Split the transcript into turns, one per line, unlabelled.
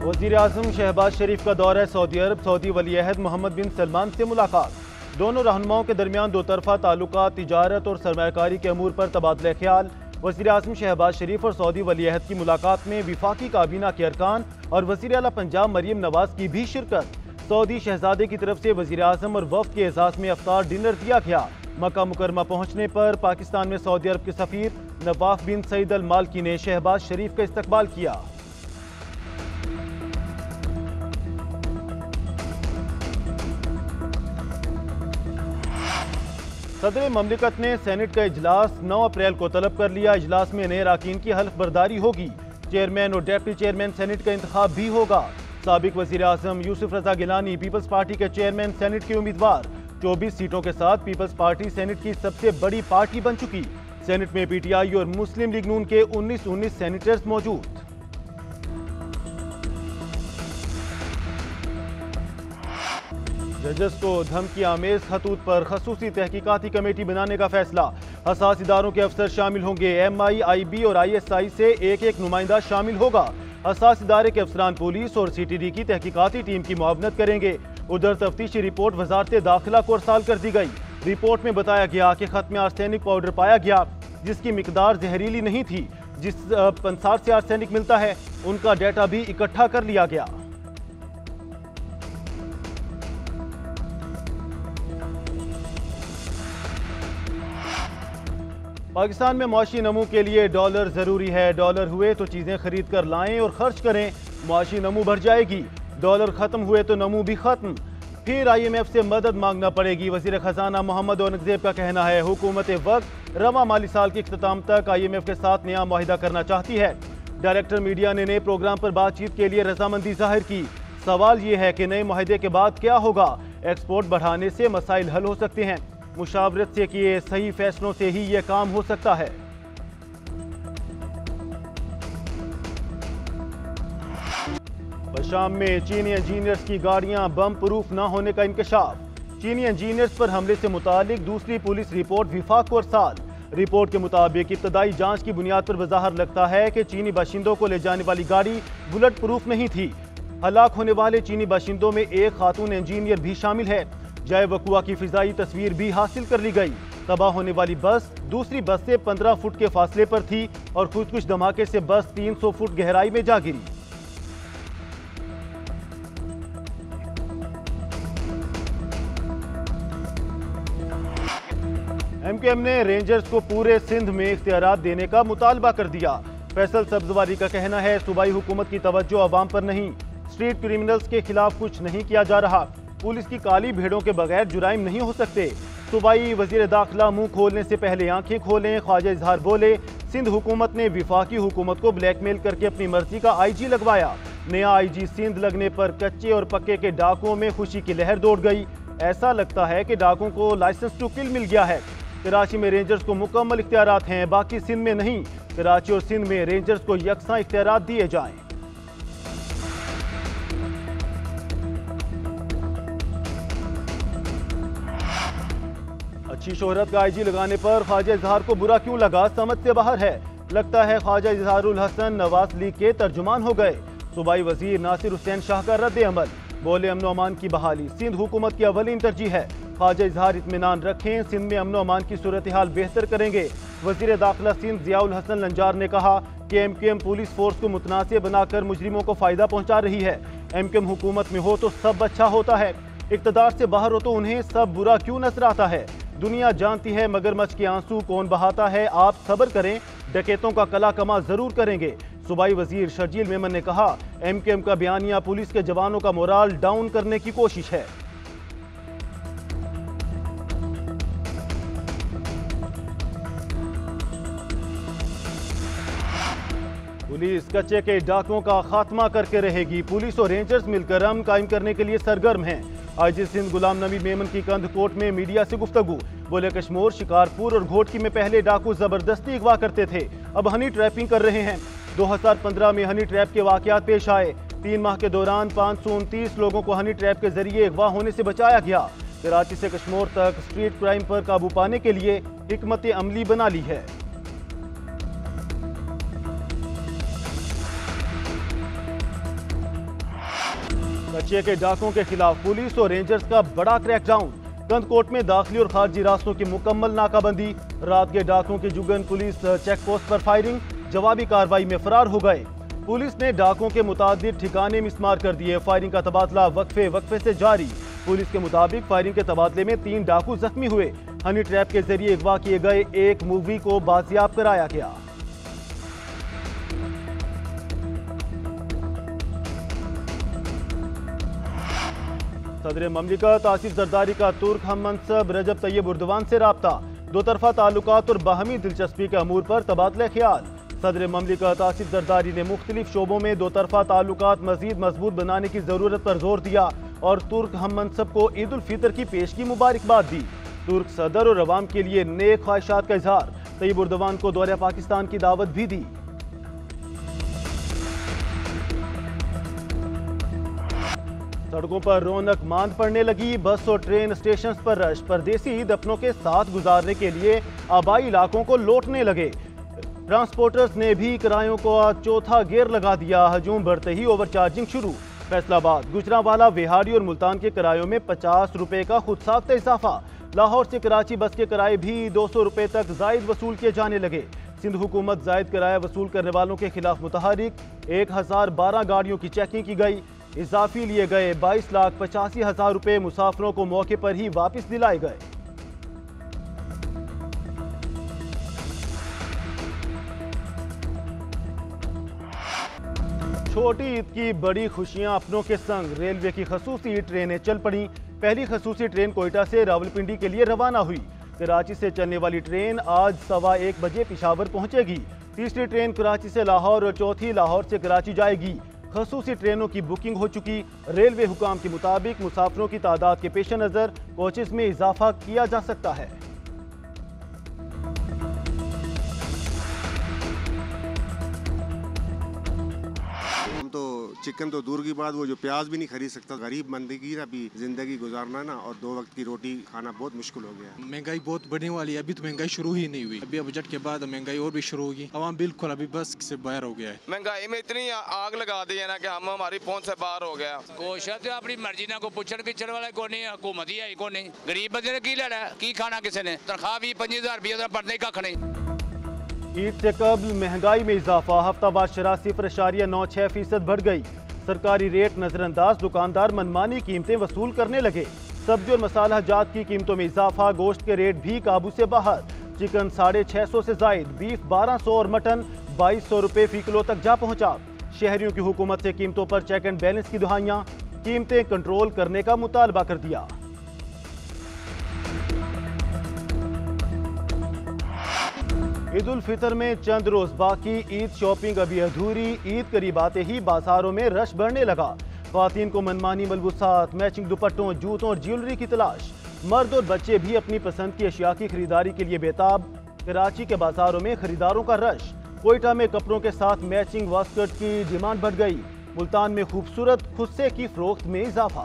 वज़ीर आज़म शहबाज शरीफ का दौरा सऊदी अरब, सऊदी वली अहद मोहम्मद बिन सलमान से मुलाकात। दोनों रहनुमाओं के दरमियान दो तरफा ताल्लुकात, तिजारत और सरमायाकारी के अमूर पर तबादला ख्याल। वज़ीर आज़म शहबाज शरीफ और सऊदी वली अहद की मुलाकात में विफाकी काबीना के अरकान और वज़ीर आला पंजाब मरियम नवाज की भी शिरकत। सऊदी शहजादे की तरफ से वज़ीर आज़म और वफ़द के एजाज़ में अफ्तार डिनर दिया गया। मक्का मुकरमा पहुँचने पर पाकिस्तान में सऊदी अरब के सफ़ीर नवाफ बिन सईद अल मालकी ने शहबाज शरीफ का इस्तकबाल किया। सदर ममलिकत ने सेनेट का इजलास 9 अप्रैल को तलब कर लिया। इजलास में नए अरकान की हल्फ बर्दारी होगी। चेयरमैन और डेप्टी चेयरमैन सेनेट का इंतखाब भी होगा। साबिक वज़ीर आज़म यूसुफ रज़ा गिलानी पीपल्स पार्टी के चेयरमैन सेनेट के उम्मीदवार। 24 सीटों के साथ पीपल्स पार्टी सेनेट की सबसे बड़ी पार्टी बन चुकी। सेनेट में PTI और मुस्लिम लीग नून के 19 सेनेटर्स मौजूद। जजेस को धमकी आमेज खतूत पर खसूसी तहकीकाती कमेटी बनाने का फैसला। हसास इदारों के अफसर शामिल होंगे। MI, IB और ISI से एक नुमाइंदा शामिल होगा। हसास इदारे के अफसरान पुलिस और CTD की तहकीकाती टीम की मुआवनत करेंगे। उधर तफ्तीशी रिपोर्ट वजारत दाखिला को अरसाल कर दी गई। रिपोर्ट में बताया गया कि खत में आर्सेनिक पाउडर पाया गया, जिसकी मिकदार जहरीली नहीं थी। जिस पंसार से आर्सेनिक मिलता है उनका डेटा भी इकट्ठा कर लिया गया। पाकिस्तान में मुआशी नमू के लिए डॉलर जरूरी है। डॉलर हुए तो चीजें खरीद कर लाएं और खर्च करें, मुआशी नमू बढ़ जाएगी। डॉलर खत्म हुए तो नमू भी खत्म। फिर IMF से मदद मांगना पड़ेगी। वजीर खजाना मोहम्मद औरंगजेब का कहना है हुकूमत वक्त रवा माली साल के इख्तिताम तक IMF के साथ नया मुआहिदा करना चाहती है। डायरेक्टर मीडिया ने नए प्रोग्राम पर बातचीत के लिए रजामंदी जाहिर की। सवाल ये है कि नए मुआहिदे के बाद क्या होगा। एक्सपोर्ट बढ़ाने से मसाइल हल हो सकते हैं। मुशावरत से किए सही फैसलों से ही यह काम हो सकता है। शाम में चीनी इंजीनियर्स की गाड़ियां बम प्रूफ न होने का इंकशाफ। चीनी इंजीनियर्स पर हमले से मुतालिक दूसरी पुलिस रिपोर्ट विफाक को अरसाल। रिपोर्ट के मुताबिक इब्तदाई जांच की बुनियाद पर वजाहर लगता है कि चीनी बाशिंदों को ले जाने वाली गाड़ी बुलेट प्रूफ नहीं थी। हलाक होने वाले चीनी बाशिंदों में एक खातून इंजीनियर भी शामिल है। जाए वकुआ की फिजाई तस्वीर भी हासिल कर ली गई। तबाह होने वाली बस दूसरी बस से 15 फुट के फासले पर थी और खुदकुश धमाके से बस 300 फुट गहराई में जा गिरी। MKM ने रेंजर्स को पूरे सिंध में इख्तियारात देने का मुतालबा कर दिया। फैसल सब्जवारी का कहना है सूबाई हुकूमत की तवज्जो अवाम पर नहीं, स्ट्रीट क्रिमिनल्स के खिलाफ कुछ नहीं किया जा रहा। पुलिस की काली भेड़ों के बगैर जुराइम नहीं हो सकते। सूबाई वजीर दाखिला मुंह खोलने से पहले आंखें खोलें। ख्वाजा इजहार बोले सिंध हुकूमत ने विफाकी हुकूमत को ब्लैकमेल करके अपनी मर्जी का IG लगवाया। नया IG सिंध लगने पर कच्चे और पक्के के डाकुओं में खुशी की लहर दौड़ गई। ऐसा लगता है कि डाकुओं को लाइसेंस टू किल मिल गया है। कराची में रेंजर्स को मुकम्मल इख्तियारात हैं, बाकी सिंध में नहीं। कराची और सिंध में रेंजर्स को यकसा इख्तियारात दिए जाएं। अच्छी शोहरत का IG लगाने पर ख्वाजा इजहार को बुरा क्यों लगा, समझ से बाहर है। लगता है ख्वाजा इजहारुल हसन नवाज लीग के तर्जुमान हो गए। सूबाई वजीर नासिर हुसैन शाह का रद्द अमल। बोले अमन अमान की बहाली सिंध हुकूमत की अवलीन तरजीह है। ख्वाजा इजहार इत्मीनान रखें, सिंध में अमन अमान की सूरत हाल बेहतर करेंगे। वजीर दाखिला सिंध जियाउल हसन लंजार ने कहा कि MKM पुलिस फोर्स को मुतनाज़ बनाकर मुजरिमों को फायदा पहुंचा रही है। MKM हुकूमत में हो तो सब अच्छा होता है, इक़्तिदार से बाहर हो तो उन्हें सब बुरा क्यों नजर आता है। दुनिया जानती है मगरमच्छ के आंसू कौन बहाता है। आप सब्र करें, डकैतों का कला कमा जरूर करेंगे। सूबाई वजीर शर्जील मेमन ने कहा MKM का बयानिया पुलिस के जवानों का मोराल डाउन करने की कोशिश है। पुलिस कच्चे के डाकुओं का खात्मा करके रहेगी। पुलिस और रेंजर्स मिलकर अमन कायम करने के लिए सरगर्म हैं। IG सिंध गुलाम नबी मेमन की कंध कोट में मीडिया से गुफ्तगू। बोले कश्मीर, शिकारपुर और घोटकी में पहले डाकू जबरदस्ती अगवा करते थे, अब हनी ट्रैपिंग कर रहे हैं। 2015 में हनी ट्रैप के वाकयात पेश आए। 3 माह के दौरान 529 लोगों को हनी ट्रैप के जरिए अगवा होने से बचाया गया। कराची से कश्मीर तक स्ट्रीट क्राइम पर काबू पाने के लिए हिकमत अमली बना ली है। कच्चे के डाकों के खिलाफ पुलिस और रेंजर्स का बड़ा क्रैकडाउन। कंदकोट में दाखिली और खारजी रास्तों की मुकम्मल नाकाबंदी। रात के डाकों की जुगन पुलिस चेक पोस्ट पर फायरिंग, जवाबी कार्रवाई में फरार हो गए। पुलिस ने डाकों के मुताबिक ठिकाने मिसमार कर दिए। फायरिंग का तबादला वक्फे से जारी। पुलिस के मुताबिक फायरिंग के तबादले में 3 डाकू जख्मी हुए। हनी ट्रैप के जरिए अगवा किए गए एक मूवी को बाजियाब कराया गया। सदर ममलिकत आसिफ जरदारी का तुर्क हम मनसब रजब तैयब उर्दवान से राब्ता। दो तरफा ताल्लुकात और बाहमी दिलचस्पी के अमूर पर तबादला ख्याल। सदर ममलिकत आसिफ जरदारी ने मुख्तलिफ शोबों में दो तरफा ताल्लुकात मजीद मजबूत बनाने की जरूरत पर जोर दिया और तुर्क हम मनसब को ईद उल फितर की पेश की मुबारकबाद दी। तुर्क सदर और अवाम के लिए नेक ख्वाहिशात का इजहार। तैयब उर्दवान को दौरे पाकिस्तान की दावत भी दी। सड़कों पर रौनक मांद पड़ने लगी। बस और ट्रेन स्टेशन पर रश। परदेसी ईद अपनों के साथ गुजारने के लिए आबाई इलाकों को लौटने लगे। ट्रांसपोर्टर्स ने भी किरायों को आज चौथा गियर लगा दिया। हजूम बढ़ते ही ओवरचार्जिंग शुरू। फैसलाबाद, गुजरांवाला, विहाड़ी और मुल्तान के किरायों में 50 रुपए का खुद साख्ता इजाफा। लाहौर से कराची बस के किराए भी 200 रुपए तक जायद वसूल किए जाने लगे। सिंध हुकूमत जायद किराया वसूल करने वालों के खिलाफ मुतहरिक। 1012 गाड़ियों की चेकिंग की गई। इजाफी लिए गए 22,85,000 रुपए मुसाफिरों को मौके पर ही वापस दिलाए गए। छोटी ईद की बड़ी खुशियां अपनों के संग। रेलवे की खसूसी ट्रेनें चल पड़ी। पहली खसूसी ट्रेन कोयटा से रावलपिंडी के लिए रवाना हुई। कराची से चलने वाली ट्रेन आज 1:15 बजे पिशावर पहुंचेगी। तीसरी ट्रेन कराची से लाहौर और चौथी लाहौर से कराची जाएगी। खसूसी ट्रेनों की बुकिंग हो चुकी। रेलवे हुकाम के मुताबिक मुसाफिरों की तादाद के पेश नज़र कोचेस में इजाफा किया जा सकता है।
चिकन तो दूर की बात, वो जो प्याज भी नहीं खरीद सकता। गरीब बंदे की अभी जिंदगी गुजारना ना, और 2 वक्त की रोटी खाना बहुत मुश्किल हो गया।
महंगाई बहुत बढ़ने वाली है। अभी तो महंगाई शुरू ही नहीं हुई। अभी बजट के बाद महंगाई और भी शुरू होगी। आवाम बिल्कुल अभी बस से बाहर हो गया है।
महंगाई में इतनी आग लगा दी है ना कि हम हमारी पहुंच से बाहर हो गया।
कोशिश तो अपनी मर्जी ना को पुछण किचण वाला को नहीं, हुकूमत ही है को नहीं। गरीब बंदे ने की लेना, की खाना किसी ने। तनख्वाह भी 25,000 रुपये पड़ने का नहीं।
ईद से कबल महंगाई में इजाफा। हफ्तावार शराह 0.96% बढ़ गई। सरकारी रेट नजरअंदाज, दुकानदार मनमानी कीमतें वसूल करने लगे। सब्जी और मसाला जात की कीमतों में इजाफा। गोश्त के रेट भी काबू से बाहर। चिकन 650 से जायद, बीफ 1200 और मटन 2200 रुपए फी किलो तक जा पहुंचा। शहरियों की हुकूमत से कीमतों पर चेक एंड बैलेंस की दुहाइयां। कीमतें कंट्रोल करने का मुतालबा कर दिया। ईद उल फितर में चंद रोज बाकी। ईद शॉपिंग अभी अधूरी। ईद करीब आते ही बाजारों में रश बढ़ने लगा। ख्वातीन को मनमानी मलबूसात, मैचिंग दुपट्टों, जूतों और ज्वेलरी की तलाश। मर्द और बच्चे भी अपनी पसंद की अशिया की खरीदारी के लिए बेताब। कराची के बाजारों में खरीदारों का रश। कोयटा में कपड़ों के साथ मैचिंग वास्कट की डिमांड बढ़ गई। मुल्तान में खूबसूरत खुस्से की फरोख्त में इजाफा।